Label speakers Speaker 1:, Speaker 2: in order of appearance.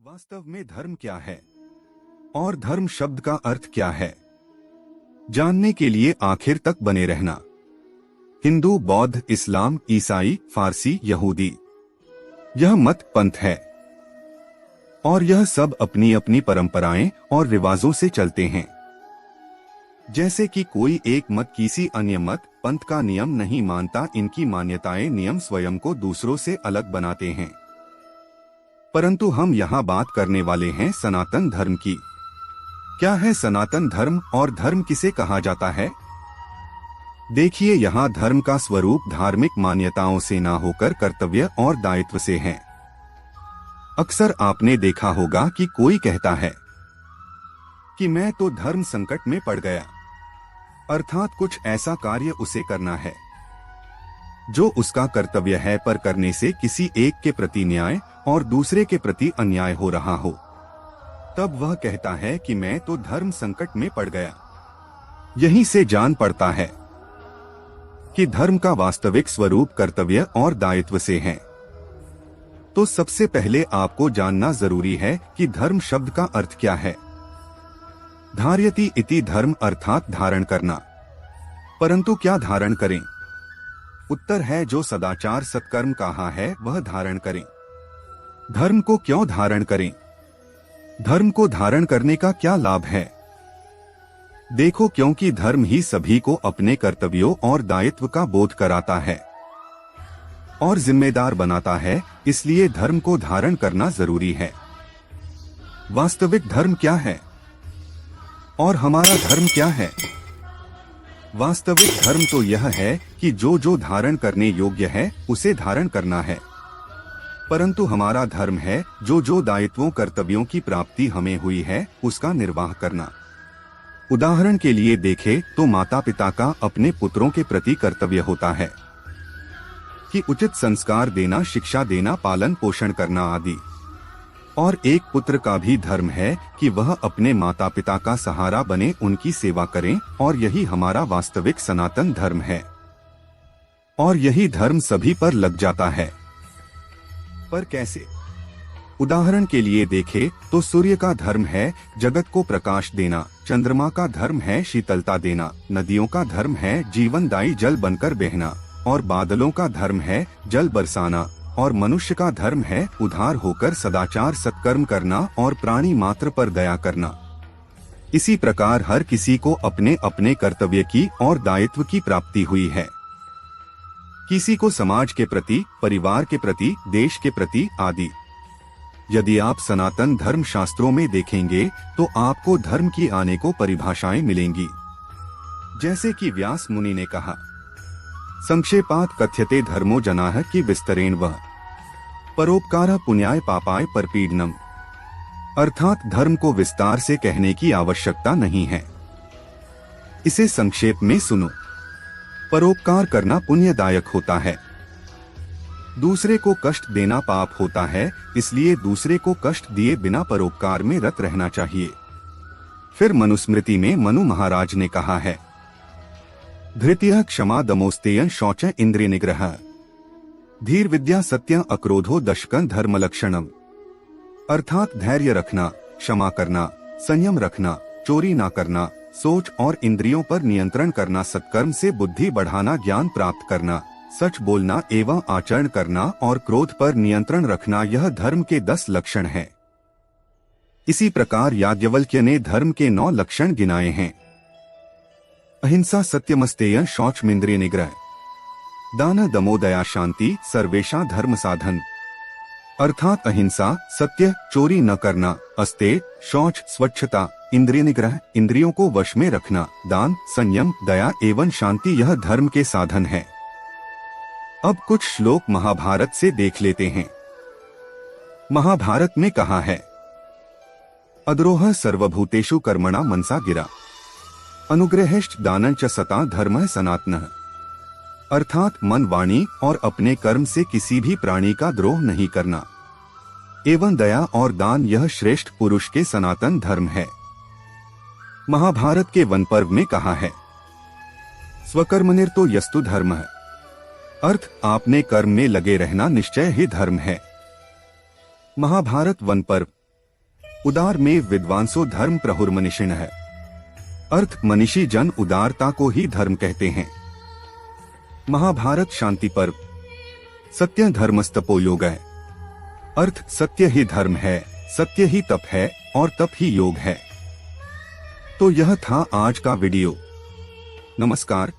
Speaker 1: वास्तव में धर्म क्या है और धर्म शब्द का अर्थ क्या है, जानने के लिए आखिर तक बने रहना। हिंदू, बौद्ध, इस्लाम, ईसाई, फारसी, यहूदी, यह मत पंथ है और यह सब अपनी अपनी परंपराएं और रिवाजों से चलते हैं। जैसे कि कोई एक मत किसी अन्य मत पंथ का नियम नहीं मानता, इनकी मान्यताएं नियम स्वयं को दूसरों से अलग बनाते हैं। परंतु हम यहाँ बात करने वाले हैं सनातन धर्म की। क्या है सनातन धर्म और धर्म किसे कहा जाता है? देखिए, यहाँ धर्म का स्वरूप धार्मिक मान्यताओं से ना होकर कर्तव्य और दायित्व से है। अक्सर आपने देखा होगा कि कोई कहता है कि मैं तो धर्म संकट में पड़ गया, अर्थात कुछ ऐसा कार्य उसे करना है जो उसका कर्तव्य है, पर करने से किसी एक के प्रति न्याय और दूसरे के प्रति अन्याय हो रहा हो, तब वह कहता है कि मैं तो धर्म संकट में पड़ गया। यहीं से जान पड़ता है कि धर्म का वास्तविक स्वरूप कर्तव्य और दायित्व से है। तो सबसे पहले आपको जानना जरूरी है कि धर्म शब्द का अर्थ क्या है। धार्यति इति धर्म अर्थात धारण करना। परंतु क्या धारण करें? उत्तर है, जो सदाचार सत्कर्म कहा है वह धारण करें। धर्म को क्यों धारण करें? धर्म को धारण करने का क्या लाभ है? देखो, क्योंकि धर्म ही सभी को अपने कर्तव्यों और दायित्व का बोध कराता है और जिम्मेदार बनाता है, इसलिए धर्म को धारण करना जरूरी है। वास्तविक धर्म क्या है और हमारा धर्म क्या है? वास्तविक धर्म तो यह है कि जो जो धारण करने योग्य है उसे धारण करना है, परंतु हमारा धर्म है जो जो दायित्वों कर्तव्यों की प्राप्ति हमें हुई है उसका निर्वाह करना। उदाहरण के लिए देखें तो माता पिता का अपने पुत्रों के प्रति कर्तव्य होता है कि उचित संस्कार देना, शिक्षा देना, पालन पोषण करना आदि। और एक पुत्र का भी धर्म है कि वह अपने माता पिता का सहारा बने, उनकी सेवा करें, और यही हमारा वास्तविक सनातन धर्म है। और यही धर्म सभी पर लग जाता है। पर कैसे? उदाहरण के लिए देखें तो सूर्य का धर्म है जगत को प्रकाश देना, चंद्रमा का धर्म है शीतलता देना, नदियों का धर्म है जीवनदायी जल बनकर बहना, और बादलों का धर्म है जल बरसाना, और मनुष्य का धर्म है उधार होकर सदाचार सत्कर्म करना और प्राणी मात्र पर दया करना। इसी प्रकार हर किसी को अपने अपने कर्तव्य की और दायित्व की प्राप्ति हुई है। किसी को समाज के प्रति, परिवार के प्रति, देश के प्रति आदि। यदि आप सनातन धर्म शास्त्रों में देखेंगे तो आपको धर्म की आने को परिभाषाएं मिलेंगी। जैसे कि व्यास मुनि ने कहा, संक्षेपात कथ्यते धर्मो जनाः कि विस्तरेण वह परोपकार पुण्याय पापाय परपीडनम। अर्थात धर्म को विस्तार से कहने की आवश्यकता नहीं है, इसे संक्षेप में सुनो। परोपकार करना पुण्यदायक होता है, दूसरे को कष्ट देना पाप होता है, इसलिए दूसरे को कष्ट दिए बिना परोपकार में रत रहना चाहिए। फिर मनुस्मृति में मनु महाराज ने कहा है, धृतिः क्षमा दमोस्तेय शौच इंद्रिय निग्रह धीर विद्या सत्य अक्रोधो दशकं धर्म लक्षणम। अर्थात धैर्य रखना, क्षमा करना, संयम रखना, चोरी ना करना, सोच और इंद्रियों पर नियंत्रण करना, सत्कर्म से बुद्धि बढ़ाना, ज्ञान प्राप्त करना, सच बोलना एवं आचरण करना और क्रोध पर नियंत्रण रखना, यह धर्म के 10 लक्षण हैं। इसी प्रकार याज्ञवल्क्य ने धर्म के 9 लक्षण गिनाए हैं। अहिंसा सत्यमस्तेय शौचमिंद्रिय निग्रह दान दमो दया शांति सर्वेशा धर्म साधन। अर्थात अहिंसा, सत्य, चोरी न करना, अस्तेय, शौच, स्वच्छता, इंद्रिय निग्रह, इंद्रियों को वश में रखना, दान, संयम, दया एवं शांति, यह धर्म के साधन है। अब कुछ श्लोक महाभारत से देख लेते हैं। महाभारत में कहा है, अद्रोह सर्वभूतेषु कर्मणा मनसा गिरा अनुग्रहेश्च दानं च सता धर्मः सनातनः। अर्थात मन, वाणी और अपने कर्म से किसी भी प्राणी का द्रोह नहीं करना एवं दया और दान, यह श्रेष्ठ पुरुष के सनातन धर्म है। महाभारत के वन पर्व में कहा है, स्वकर्मनिरतो यस्तु धर्मः। अर्थ, आपने कर्म में लगे रहना निश्चय ही धर्म है। महाभारत वन पर्व उदार में विद्वांसो धर्म प्रहुर्मनिषिण है। अर्थ मनीषी जन उदारता को ही धर्म कहते हैं। महाभारत शांति पर्व। सत्य धर्मस्तपो योग है। अर्थ सत्य ही धर्म है, सत्य ही तप है और तप ही योग है। तो यह था आज का वीडियो। नमस्कार।